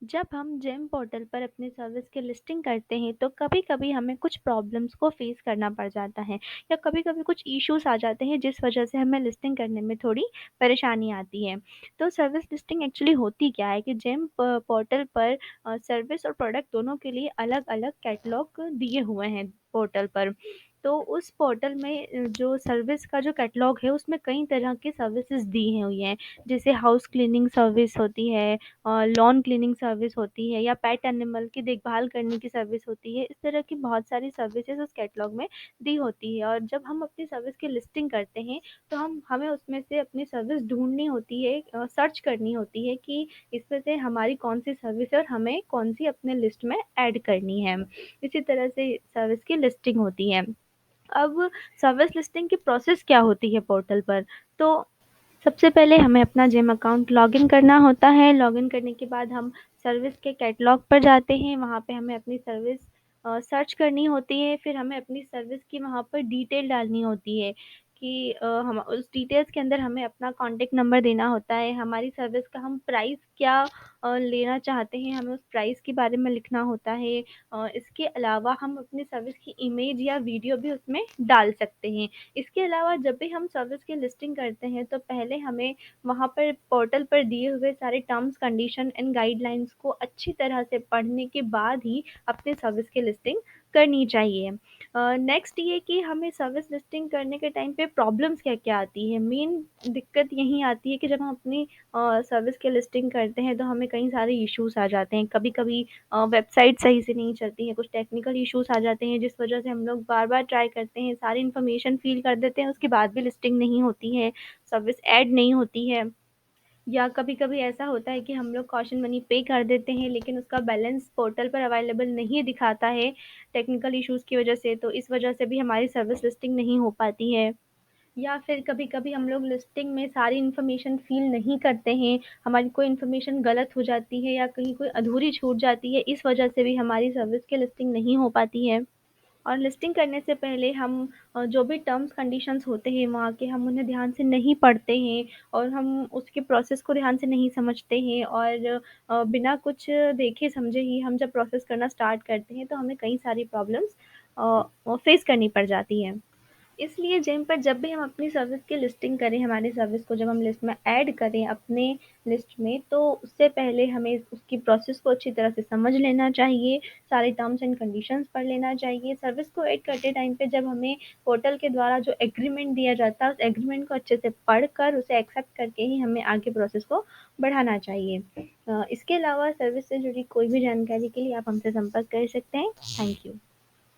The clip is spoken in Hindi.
जब हम जेम पोर्टल पर अपनी सर्विस की लिस्टिंग करते हैं तो कभी-कभी हमें कुछ प्रॉब्लम्स को फेस करना पड़ जाता है या कभी-कभी कुछ इश्यूज आ जाते हैं जिस वजह से हमें लिस्टिंग करने में थोड़ी परेशानी आती है। तो सर्विस लिस्टिंग एक्चुअली होती क्या है कि जेम पोर्टल पर सर्विस और प्रोडक्ट दोनों के लिए अलग-अलग कैटलॉग दिए हुए हैं पोर्टल पर। तो उस पोर्टल में जो सर्विस का जो कैटलॉग है उसमें कई तरह की सर्विसेज दी हुई हैं। जैसे हाउस क्लीनिंग सर्विस होती है, लॉन क्लीनिंग सर्विस होती है या पेट एनिमल की देखभाल करने की सर्विस होती है। इस तरह की बहुत सारी सर्विसेज उस कैटलॉग में दी होती है और जब हम अपनी सर्विस की लिस्टिंग करते हैं तो हमें उसमें से अपनी सर्विस ढूँढनी होती है, सर्च करनी होती है कि इसमें से हमारी कौन-सी सर्विस है और हमें कौन-सी अपने लिस्ट में ऐड करनी है। इसी तरह से सर्विस की लिस्टिंग होती है। अब सर्विस लिस्टिंग की प्रोसेस क्या होती है पोर्टल पर? तो सबसे पहले हमें अपना जिम अकाउंट लॉगिन करना होता है। लॉगिन करने के बाद हम सर्विस के कैटलॉग पर जाते हैं, वहाँ पे हमें अपनी सर्विस सर्च करनी होती है। फिर हमें अपनी सर्विस की वहाँ पर डिटेल डालनी होती है कि हम उस डिटेल्स के अंदर हमें अपना कॉन्टैक्ट नंबर देना होता है, हमारी सर्विस का हम प्राइस क्या लेना चाहते हैं, हमें उस प्राइस के बारे में लिखना होता है। इसके अलावा हम अपनी सर्विस की इमेज या वीडियो भी उसमें डाल सकते हैं। इसके अलावा जब भी हम सर्विस की लिस्टिंग करते हैं तो पहले हमें वहाँ पर पोर्टल पर दिए हुए सारे टर्म्स कंडीशन एंड गाइडलाइंस को अच्छी तरह से पढ़ने के बाद ही अपनी सर्विस की लिस्टिंग करनी चाहिए। नेक्स्ट ये कि हमें सर्विस लिस्टिंग करने के टाइम पे प्रॉब्लम्स क्या-क्या आती है। मेन दिक्कत यही आती है कि जब हम अपनी सर्विस की लिस्टिंग करते हैं तो हमें कई सारे इश्यूज़ आ जाते हैं। कभी-कभी वेबसाइट सही से नहीं चलती है, कुछ टेक्निकल इश्यूज़ आ जाते हैं जिस वजह से हम लोग बार-बार ट्राई करते हैं, सारी इन्फॉर्मेशन फ़िल कर देते हैं, उसके बाद भी लिस्टिंग नहीं होती है, सर्विस ऐड नहीं होती है। या कभी-कभी ऐसा होता है कि हम लोग कॉशन मनी पे कर देते हैं लेकिन उसका बैलेंस पोर्टल पर अवेलेबल नहीं दिखाता है टेक्निकल इश्यूज़ की वजह से, तो इस वजह से भी हमारी सर्विस लिस्टिंग नहीं हो पाती है। या फिर कभी-कभी हम लोग लिस्टिंग में सारी इन्फॉर्मेशन फ़िल नहीं करते हैं, हमारी कोई इन्फॉर्मेशन गलत हो जाती है या कहीं कोई अधूरी छूट जाती है, इस वजह से भी हमारी सर्विस की लिस्टिंग नहीं हो पाती है। और लिस्टिंग करने से पहले हम जो भी टर्म्स कंडीशंस होते हैं वहाँ के हम उन्हें ध्यान से नहीं पढ़ते हैं और हम उसके प्रोसेस को ध्यान से नहीं समझते हैं और बिना कुछ देखे समझे ही हम जब प्रोसेस करना स्टार्ट करते हैं तो हमें कई सारी प्रॉब्लम्स फेस करनी पड़ जाती हैं। इसलिए जेम पर जब भी हम अपनी सर्विस की लिस्टिंग करें, हमारी सर्विस को जब हम लिस्ट में ऐड करें अपने लिस्ट में, तो उससे पहले हमें उसकी प्रोसेस को अच्छी तरह से समझ लेना चाहिए, सारे टर्म्स एंड कंडीशंस पढ़ लेना चाहिए। सर्विस को ऐड करते टाइम पे जब हमें पोर्टल के द्वारा जो एग्रीमेंट दिया जाता है, उस एग्रीमेंट को अच्छे से पढ़कर उसे एक्सेप्ट करके ही हमें आगे प्रोसेस को बढ़ाना चाहिए। इसके अलावा सर्विस से जुड़ी कोई भी जानकारी के लिए आप हमसे संपर्क कर सकते हैं। Thank you.